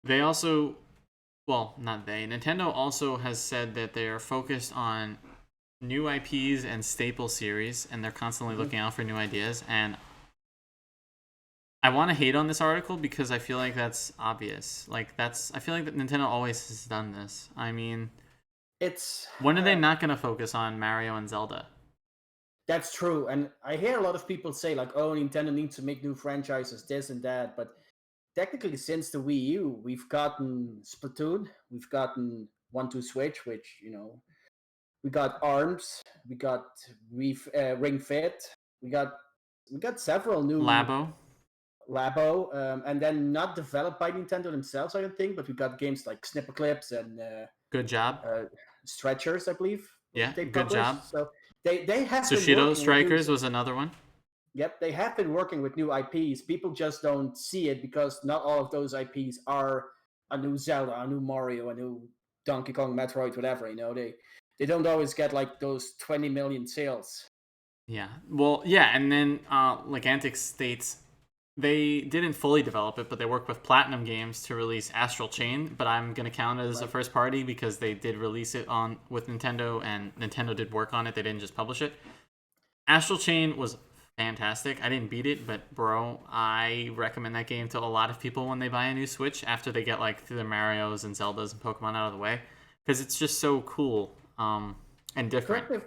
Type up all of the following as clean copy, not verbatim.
They also, well, not they. Nintendo also has said that they are focused on new IPs and staple series, and they're constantly Mhm. looking out for new ideas. And I want to hate on this article because I feel like that's obvious. I feel like that Nintendo always has done this. I mean, It's when are they not going to focus on Mario and Zelda? That's true, and I hear a lot of people say like, "Oh, Nintendo needs to make new franchises, this and that." But technically, since the Wii U, we've gotten Splatoon, we've gotten One Two Switch, which we got Arms, we've Ring Fit, we got we got several new Labo, Labo, and then not developed by Nintendo themselves, I don't think, but we got games like Snipper Clips and good job. Stretchers, I believe Yeah, they good job. published. So they have been Sushido working with new. Strikers was another one. Yep, they have been working with new IPs. People just don't see it because not all of those IPs are a new Zelda, a new Mario, a new Donkey Kong, Metroid, whatever. They don't always get like those 20 million sales. Yeah. Well, yeah, and then like Antic states they didn't fully develop it, but they worked with Platinum Games to release Astral Chain, but I'm going to count it as a Right. first party because they did release it on with Nintendo and Nintendo did work on it. They didn't just publish it. Astral Chain was fantastic. I didn't beat it, but bro, I recommend that game to a lot of people when they buy a new Switch after they get like the Marios and Zeldas and Pokemon out of the way because it's just so cool and different. Correct me if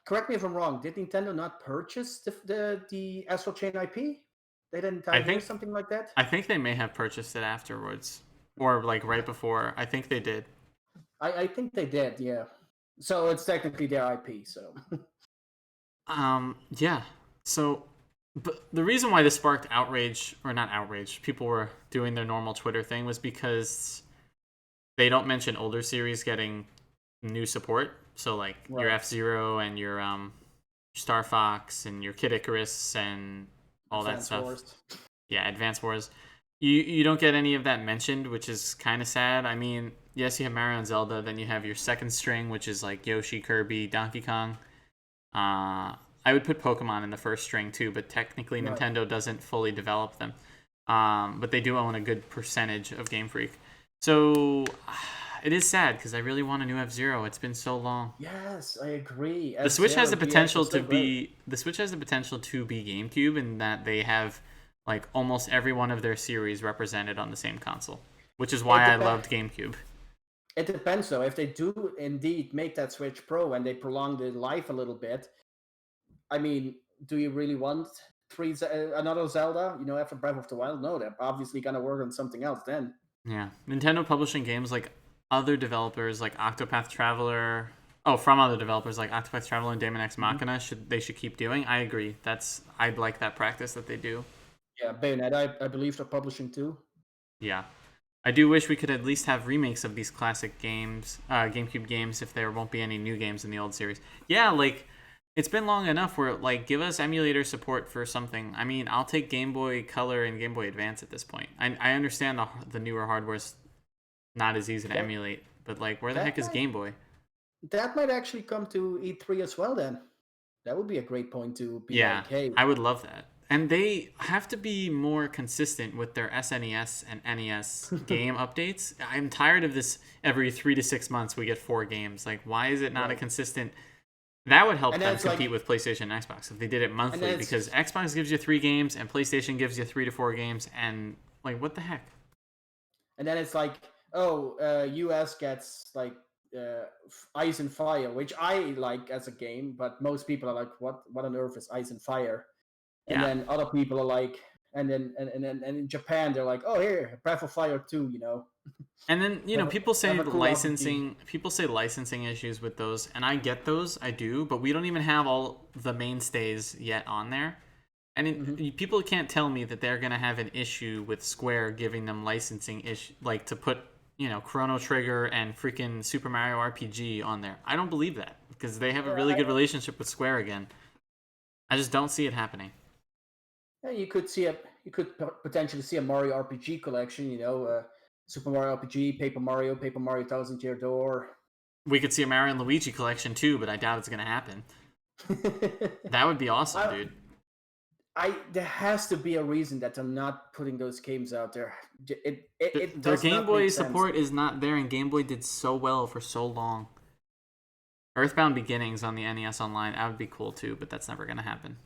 correct me if I'm wrong. Did Nintendo not purchase the Astral Chain IP? Didn't I I hear think something like that? I think they may have purchased it afterwards or like right before. I think they did. I think they did. Yeah. So it's technically their IP. So Yeah. So, but the reason why this sparked outrage, or not outrage, people were doing their normal Twitter thing was because they don't mention older series getting new support. So like your right, F Zero and your Star Fox and your Kid Icarus and all that Advance stuff. Wars. Yeah, Advance Wars. You don't get any of that mentioned, which is kind of sad. I mean, yes, you have Mario and Zelda, then you have your second string, which is like Yoshi, Kirby, Donkey Kong. I would put Pokemon in the first string too, but technically Right. Nintendo doesn't fully develop them. But they do own a good percentage of Game Freak. So it is sad because I really want a new F Zero. It's been so long. Yes, I agree. The F Switch has Zero the GX potential was to so great. be GameCube in that they have like almost every one of their series represented on the same console, which is It why I depends. loved GameCube. It depends though. If they do indeed make that Switch Pro and they prolong the life a little bit, I mean, do you really want another Zelda? After Breath of the Wild? No, they're obviously gonna work on something else then. Yeah, Nintendo publishing games like other developers like Octopath Traveler. Oh, from other developers like Octopath Traveler and Daemon X Mhm. Machina should keep doing. I agree. I'd like that practice that they do. Yeah, Bayonetta, I believe they're publishing too. Yeah, I do wish we could at least have remakes of these classic games, GameCube games, if there won't be any new games in the old series. Yeah, like it's been long enough where like give us emulator support for something. I mean, I'll take Game Boy Color and Game Boy Advance at this point. I understand the newer hardware's not as easy to That emulate, but like where the heck that is might Game Boy? that might actually come to E3 as well. Then that would be a great point to be Yeah, like, hey, I would love that. And they have to be more consistent with their SNES and NES game updates. I'm tired of this every 3 to 6 months we get 4 games. Like, why is it not a right. consistent? That would help And then them it's compete like, with PlayStation and Xbox if they did it and monthly then because it's Xbox gives you 3 games and PlayStation gives you 3 to 4 games. And, like, what the heck? and then it's like, oh, US gets like Ice and Fire, which I like as a game, but most people are like, what on earth is Ice and Fire? And Yeah. then other people are like, and in Japan they're like, oh, here, Breath of Fire 2, And then, have a, people say have a cool RPG. licensing issues with those, and I get those, I do, but we don't even have all the mainstays yet on there. And Hmm. people can't tell me that they're going to have an issue with Square giving them licensing issue like to put, Chrono Trigger and freaking Super Mario RPG on there. I don't believe that because they have a Yeah, really good relationship with Square again. I just don't see it happening. yeah, you could potentially see a Mario RPG collection. Super Mario RPG, Paper Mario Thousand Year Door. We could see a Mario and Luigi collection too, but I doubt it's going to happen. That would be awesome, I, dude. there has to be a reason that they're not putting those games out there. It Their does Game not Boy make sense. support is not there, and Game Boy did so well for so long. Earthbound Beginnings on the NES Online, that would be cool too, but that's never gonna happen.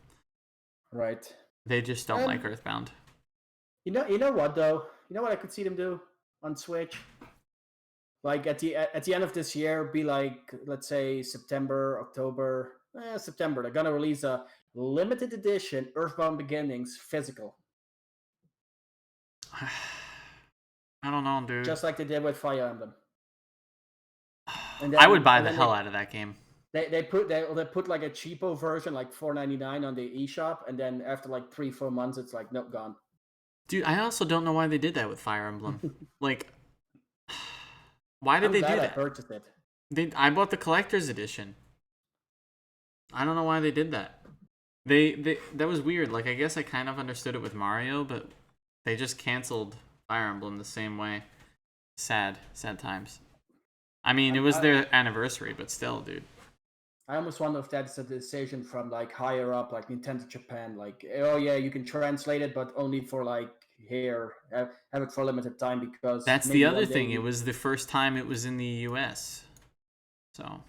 Right. They just don't like And Earthbound. you know what though? You know what I could see them do on Switch? Like at the end of this year, be like, let's say September, October, September. They're gonna release a limited edition Earthbound Beginnings physical, I don't know, dude. just like they did with Fire Emblem. I would buy And the then hell out of that game. they put like a cheapo version, like $4.99 on the eShop, and then after like 3-4 months, it's like nope, gone. Dude, I also don't know why they did that with Fire Emblem. Like, why did I'm they do glad I that? purchased it. I bought the collector's edition. I don't know why they did that. That was weird. Like, I guess I kind of understood it with Mario, but they just canceled Fire Emblem the same way. Sad times. I mean, it was their anniversary, but still, dude. I almost wonder if that's a decision from like higher up, like Nintendo Japan. Like, oh yeah, you can translate it, but only for like here, have it for a limited time because That's the maybe other one day thing. It we. was the first time it was in the US. So